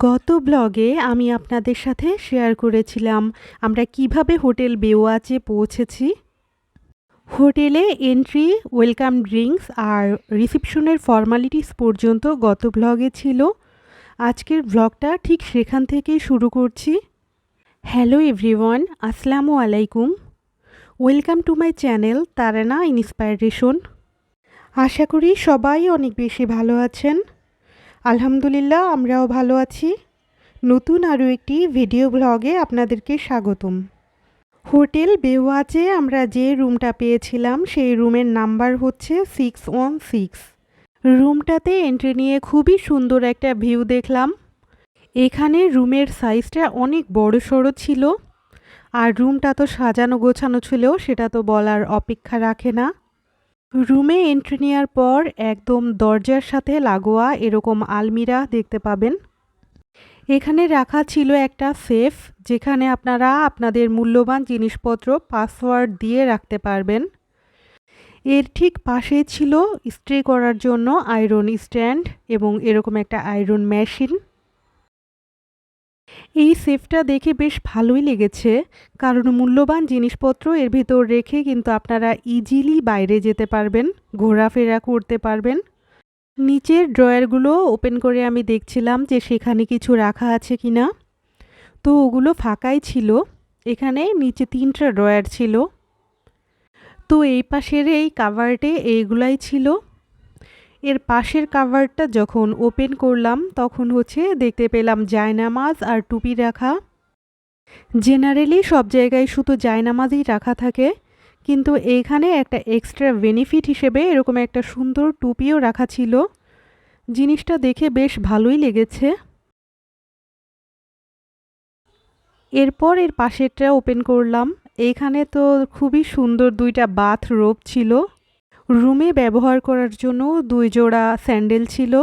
গত ব্লগে আমি আপনাদের সাথে শেয়ার করেছিলাম আমরা কিভাবে হোটেল বেওয়াচে পৌঁছেছি। হোটেলে এন্ট্রি, ওয়েলকাম ড্রিঙ্কস আর রিসেপশনের ফর্মালিটিস পর্যন্ত গত ব্লগে ছিল। আজকের ব্লগটা ঠিক সেখান থেকেই শুরু করছি। হ্যালো এভরিওয়ান, আসসালামু আলাইকুম। Welcome to my channel Tarana inspiration. আশা করি সবাই অনেক বেশি ভালো আছেন। আলহামদুলিল্লাহ, আমরাও ভালো আছি। নতুন আরও একটি ভিডিও ব্লগে আপনাদেরকে স্বাগতম। হোটেল বেওয়াচে আমরা যে রুমটা পেয়েছিলাম সেই রুমের নাম্বার হচ্ছে 616। রুমটাতে এন্ট্রি নিয়ে খুবই সুন্দর একটা ভিউ দেখলাম। এখানে রুমের সাইজটা অনেক বড়সড় ছিল, আর রুমটা তো সাজানো গোছানো ছিল সেটা তো বলার অপেক্ষা রাখে না। রুমে এন্ট্রি নেওয়ার পর একদম দরজার সাথে লাগোয়া এরকম আলমিরা দেখতে পাবেন। এখানে রাখা ছিল একটা সেফ, যেখানে আপনারা আপনাদের মূল্যবান জিনিসপত্র পাসওয়ার্ড দিয়ে রাখতে পারবেন। এর ঠিক পাশে ছিল ইস্ত্রি করার জন্য আয়রন স্ট্যান্ড এবং এরকম একটা আয়রন মেশিন। এই সেফটা দেখে বেশ ভালোই লেগেছে, কারণ মূল্যবান জিনিসপত্র এর ভিতর রেখে কিন্তু আপনারা ইজিলি বাইরে যেতে পারবেন, ঘোরাফেরা করতে পারবেন। নিচের ড্রয়ারগুলো ওপেন করে আমি দেখছিলাম যে সেখানে কিছু রাখা আছে কিনা, তো ওগুলো ফাঁকাই ছিল। এখানে নিচে 3টা ড্রয়ার ছিল। তো এই পাশের এই কাভার্ডে এইগুলাই ছিল। এর পাশের কাভার্ডটা যখন ওপেন করলাম তখন দেখতে পেলাম জায়নামাজ আর টুপি রাখা। জেনারেলি সব জায়গায় শুধু জায়নামাজই রাখা থাকে, কিন্তু এইখানে একটা এক্সট্রা বেনিফিট হিসেবে এরকম একটা সুন্দর টুপিও রাখা ছিল। জিনিসটা দেখে বেশ ভালোই লেগেছে। এরপর এর পাশেরটা ওপেন করলাম। এইখানে তো খুবই সুন্দর 2টা বাথরোব ছিল। রুমে ব্যবহার করার জন্য 2 জোড়া স্যান্ডেল ছিল।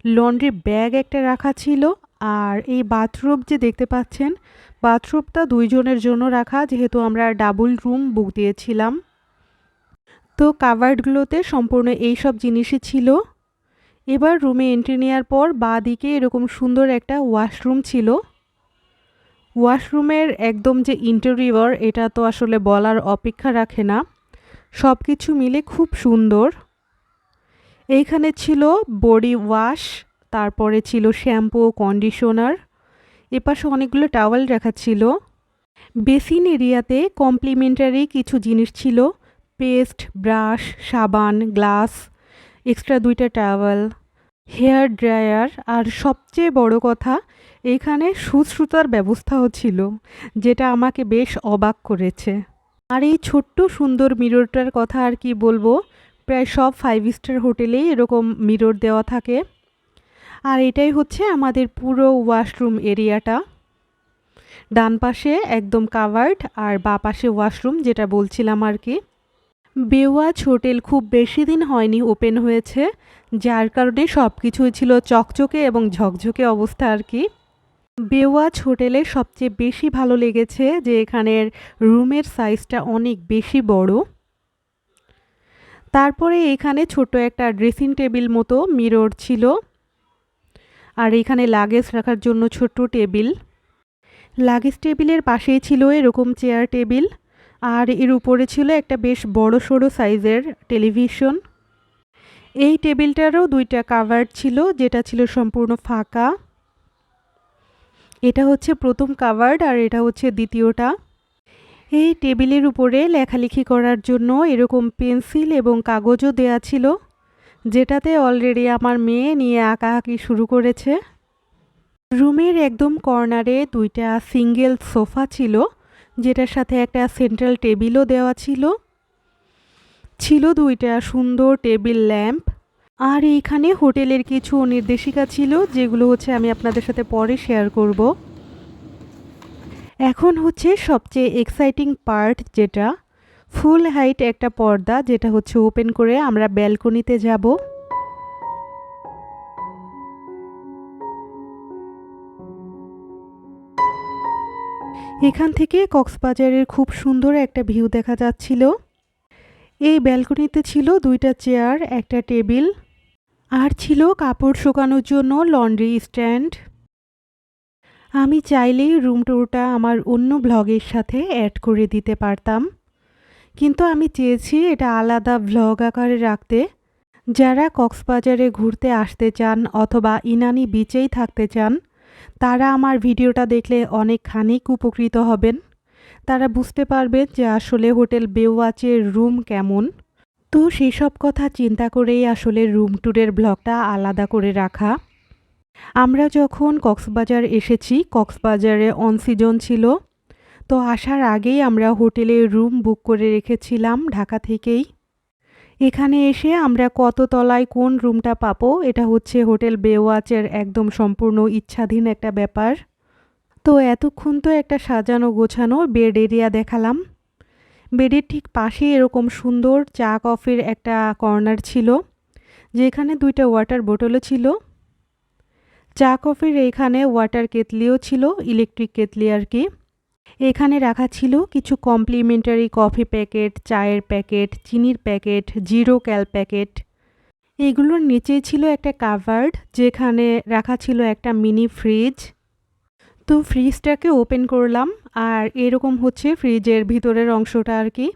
লন্ড্রি ব্যাগ একটা রাখা ছিল। আর এই বাথরোব যে দেখতে পাচ্ছেন, বাথরোবটা 2 জনের জন্য রাখা, যেহেতু আমরা ডাবল রুম বুক দিয়েছিলাম। তো কাভার্ডগুলোতে সম্পূর্ণ এই সব জিনিসই ছিল। এবার রুমে এন্ট্রি নেওয়ার পর বাঁ দিকে এরকম সুন্দর একটা ওয়াশরুম ছিল। ওয়াশরুমের একদম যে ইন্টেরিয়র, এটা তো আসলে বলার অপেক্ষা রাখে না। সব কিছু মিলে খুব সুন্দর। এইখানে ছিল বডি ওয়াশ, তারপরে ছিল শ্যাম্পু, কন্ডিশনার। এপাশে অনেকগুলো টাওয়েল রাখা ছিল। বেসিন এরিয়াতে কমপ্লিমেন্টারি কিছু জিনিস ছিল: পেস্ট, ব্রাশ, সাবান, গ্লাস, এক্সট্রা 2টা টাওয়েল, হেয়ার ড্রায়ার, আর সবচেয়ে বড় কথা এখানে সুতার ব্যবস্থাও ছিল, যেটা আমাকে বেশ অবাক করেছে। আর এই ছোট্ট সুন্দর মিররটার কথা আর কি বলবো, প্রায় সব 5 স্টার হোটেলেই এরকম মিরর দেওয়া থাকে। আর এটাই আমাদের পুরো ওয়াশরুম এরিয়াটা। ডান পাশে একদম কাভার্ড আর বাঁ পাশে ওয়াশরুম, যেটা বলছিলাম আর কি। বেওয়াচ হোটেল খুব বেশি দিন হয়নি ওপেন হয়েছে, যার কারণে সব কিছুই ছিল চকচকে এবং ঝকঝকে অবস্থা আর কি। বেওয়াচ হোটেলে সবচেয়ে বেশি ভালো লেগেছে যে এখানের রুমের সাইজটা অনেক বেশি বড়। তারপরে এখানে ছোট একটা ড্রেসিং টেবিল মতো মিরর ছিল, আর এখানে লাগেজ রাখার জন্য ছোট্ট টেবিল। লাগেজ টেবিলের পাশেই ছিল এরকম চেয়ার টেবিল, আর এর উপরে ছিল একটা বেশ বড় সড়ো সাইজের টেলিভিশন। এই টেবিলটারও 2টা কাভার্ড ছিল, যেটা ছিল সম্পূর্ণ ফাঁকা। এটা প্রথম কাভার্ড আর এটা দ্বিতীয়টা। এই টেবিলের উপরে লেখালেখি করার জন্য এরকম পেন্সিল এবং কাগজও দেয়া ছিল, যেটাতে অলরেডি আমার মেয়ে নিয়ে আঁকাআঁকি শুরু করেছে। রুমের একদম কর্নারে 2টা সিঙ্গেল সোফা ছিল, যেটার সাথে একটা সেন্ট্রাল টেবিলও দেওয়া ছিল। 2টা সুন্দর টেবিল ল্যাম্প। আর এইখানে হোটেলের কিছু নির্দেশিকা ছিল, যেগুলো আমি আপনাদের সাথে পরে শেয়ার করব। এখন সবচেয়ে এক্সাইটিং পার্ট, যেটা ফুল হাইট একটা পর্দা, যেটা ওপেন করে আমরা ব্যালকনিতে যাব। এখান থেকে কক্সবাজারের খুব সুন্দর একটা ভিউ দেখা যাচ্ছিল। এই ব্যালকনিতে ছিল 2টা চেয়ার, একটা টেবিল, আর ছিল কাপড় শুকানোর জন্য লন্ড্রি স্ট্যান্ড। আমি চাইলেই রুম ট্যুরটা আমার অন্য ব্লগের সাথে অ্যাড করে দিতে পারতাম, কিন্তু আমি চেয়েছি এটা আলাদা ব্লগ আকারে রাখতে। যারা কক্সবাজারে ঘুরতে আসতে চান অথবা ইনানি বিচেই থাকতে চান, তারা আমার ভিডিওটা দেখলে অনেকখানিক উপকৃত হবেন। তারা বুঝতে পারবেন যে আসলে হোটেল বেওয়াচের রুম কেমন। তো সেই সব কথা চিন্তা করেই আসলে রুম ট্যুরের ব্লগটা আলাদা করে রাখা। আমরা যখন কক্সবাজার এসেছি, কক্সবাজারে অন সিজন ছিল, তো আসার আগেই আমরা হোটেলে রুম বুক করে রেখেছিলাম ঢাকা থেকেই। এখানে এসে আমরা কত তলায় কোন রুমটা পাবো এটা হচ্ছে হোটেল বেওয়াচের একদম সম্পূর্ণ ইচ্ছাধীন একটা ব্যাপার। তো এতক্ষণ তো একটা সাজানো গোছানো বেড এরিয়া দেখালাম। বেডের ঠিক পাশে এরকম সুন্দর চা কফির একটা কর্নার ছিল, যেখানে 2টা ওয়াটার বোতলও ছিল। চা কফির এখানে ওয়াটার কেতলিও ছিল, ইলেকট্রিক কেতলি আর কি। এখানে রাখা ছিল কিছু কমপ্লিমেন্টারি কফি প্যাকেট, চায়ের প্যাকেট, চিনির প্যাকেট, জিরো ক্যাল প্যাকেট। এগুলোর নিচেই ছিল একটা কাভার্ড, যেখানে রাখা ছিল একটা মিনি ফ্রিজ। তো ফ্রিজটাকে ওপেন করলাম, আর এরকম হচ্ছে ফ্রিজের ভিতরের অংশটা আর কি।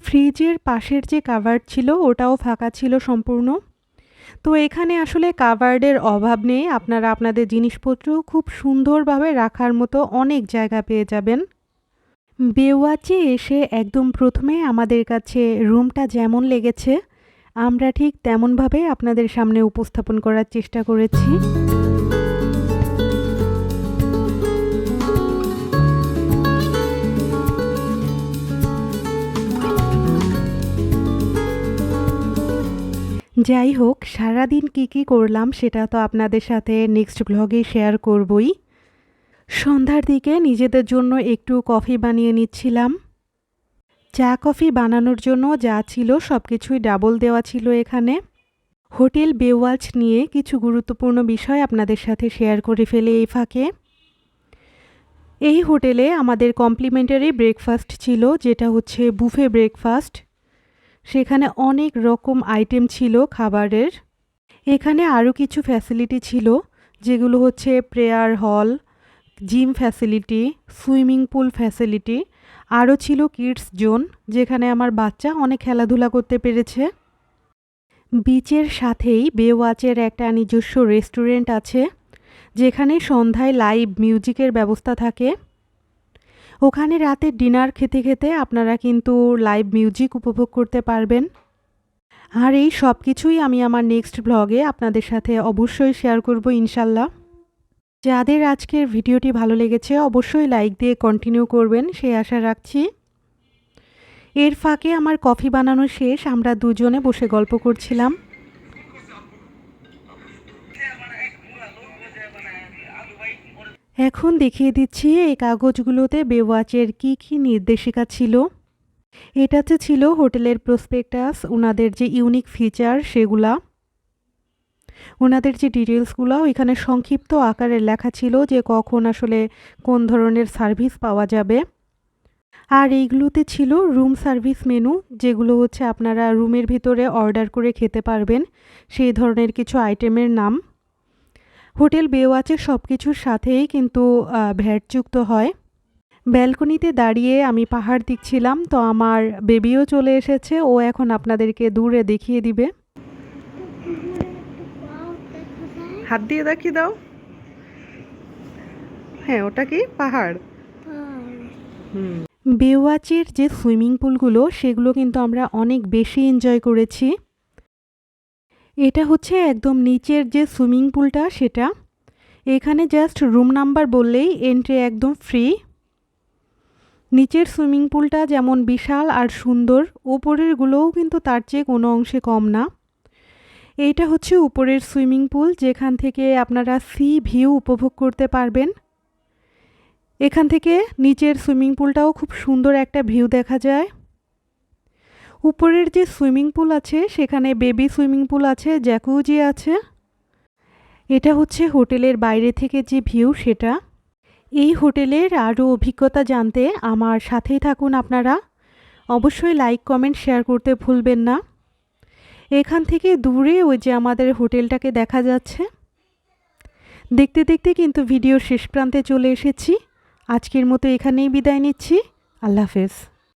ফ্রিজের পাশের যে কাভার্ড ছিল ওটাও ফাঁকা ছিল সম্পূর্ণ। তো এখানে আসলে কাভার্ডের অভাব নেই, আপনারা আপনাদের জিনিসপত্র খুব সুন্দরভাবে রাখার মতো অনেক জায়গা পেয়ে যাবেন। বেওয়াচে এসে একদম প্রথমে আমাদের কাছে রুমটা যেমন লেগেছে, আমরা ঠিক তেমনভাবে আপনাদের সামনে উপস্থাপন করার চেষ্টা করেছি। যাই হোক, সারাদিন কী করলাম সেটা তো আপনাদের সাথে নেক্সট ব্লগে শেয়ার করবই। সন্ধ্যার দিকে নিজেদের জন্য একটু কফি বানিয়ে নিচ্ছিলাম। চা কফি বানানোর জন্য যা ছিল সব কিছুই ডাবল দেওয়া ছিল এখানে। হোটেল বেওয়াচ নিয়ে কিছু গুরুত্বপূর্ণ বিষয় আপনাদের সাথে শেয়ার করে ফেলে এই ফাঁকে। এই হোটেলে আমাদের কমপ্লিমেন্টারি ব্রেকফাস্ট ছিল, যেটা হচ্ছে বুফে ব্রেকফাস্ট। সেখানে অনেক রকম আইটেম ছিল খাবারের। এখানে আরও কিছু ফ্যাসিলিটি ছিল, যেগুলো হচ্ছে প্রেয়ার হল, gym facility, swimming pool facility, আরও ছিল কিডস জোন, যেখানে আমার বাচ্চা অনেক খেলাধুলা করতে পেরেছে। বিচের সাথেই বেওয়াচের একটা নিজস্ব রেস্টুরেন্ট আছে, যেখানে সন্ধ্যায় লাইভ মিউজিকের ব্যবস্থা থাকে। ওখানে রাতে ডিনার খেতে খেতে আপনারা কিন্তু লাইভ মিউজিক উপভোগ করতে পারবেন। আর এই সব কিছুই আমি আমার নেক্সট ব্লগে আপনাদের সাথে অবশ্যই শেয়ার করব ইনশাল্লাহ। যাদের আজকের ভিডিওটি ভালো লেগেছে অবশ্যই লাইক দিয়ে কন্টিনিউ করবেন সেই আশা রাখছি। এর ফাঁকে আমার কফি বানানো শেষ, আমরা দুজনে বসে গল্প করছিলাম। এখন দেখিয়ে দিচ্ছি এই কাগজগুলোতে বেওয়াচের কী নির্দেশিকা ছিল। এটাতে ছিল হোটেলের প্রসপেক্টাস, ওনাদের যে ইউনিক ফিচার সেগুলা, ওনাদের যে ডিটেলসগুলো এখানে সংক্ষিপ্ত আকারে লেখা ছিল, যে কখন আসলে কোন ধরনের সার্ভিস পাওয়া যাবে। আর এইগুলোতে ছিল রুম সার্ভিস মেনু, যেগুলো হচ্ছে আপনারা রুমের ভিতরে অর্ডার করে খেতে পারবেন, সেই ধরনের কিছু আইটেমের নাম। হোটেল বেওয়াচের সব কিছুর সাথেই কিন্তু ভ্যাট যুক্ত হয়। ব্যালকনিতে দাঁড়িয়ে আমি পাহাড় দেখছিলাম, তো আমার বেবিও চলে এসেছে, ও এখন আপনাদেরকে দূরে দেখিয়ে দিবে। হাত দিয়ে দেখিয়ে দাও। হ্যাঁ, ওটা কি পাহাড়? বেওয়াচের যে সুইমিং পুলগুলো সেগুলো কিন্তু আমরা অনেক বেশি এনজয় করেছি। এটা হচ্ছে একদম নিচের যে সুইমিং পুলটা সেটা। এখানে জাস্ট রুম নাম্বার বললেই এন্ট্রি একদম ফ্রি। নিচের সুইমিং পুলটা যেমন বিশাল আর সুন্দর, ওপরেরগুলোও কিন্তু তার চেয়ে কোনো অংশে কম না। এইটা হচ্ছে উপরের সুইমিং পুল, যেখান থেকে আপনারা সি ভিউ উপভোগ করতে পারবেন। এখান থেকে নিচের সুইমিং পুলটাও খুব সুন্দর একটা ভিউ দেখা যায়। উপরের যে সুইমিং পুল আছে সেখানে বেবি সুইমিং পুল আছে, জ্যাকুজি আছে। এটা হচ্ছে হোটেলের বাইরে থেকে যে ভিউ সেটা। এই হোটেলের আরও অভিজ্ঞতা জানতে আমার সাথেই থাকুন আপনারা। অবশ্যই লাইক কমেন্ট শেয়ার করতে ভুলবেন না। এখান থেকে দূরে ওই যে আমাদের হোটেলটাকে দেখা যাচ্ছে। দেখতে দেখতে কিন্তু ভিডিওর শেষ প্রান্তে চলে এসেছি। আজকের মতো এখানেই বিদায় নিচ্ছি। আল্লাহ হাফেজ।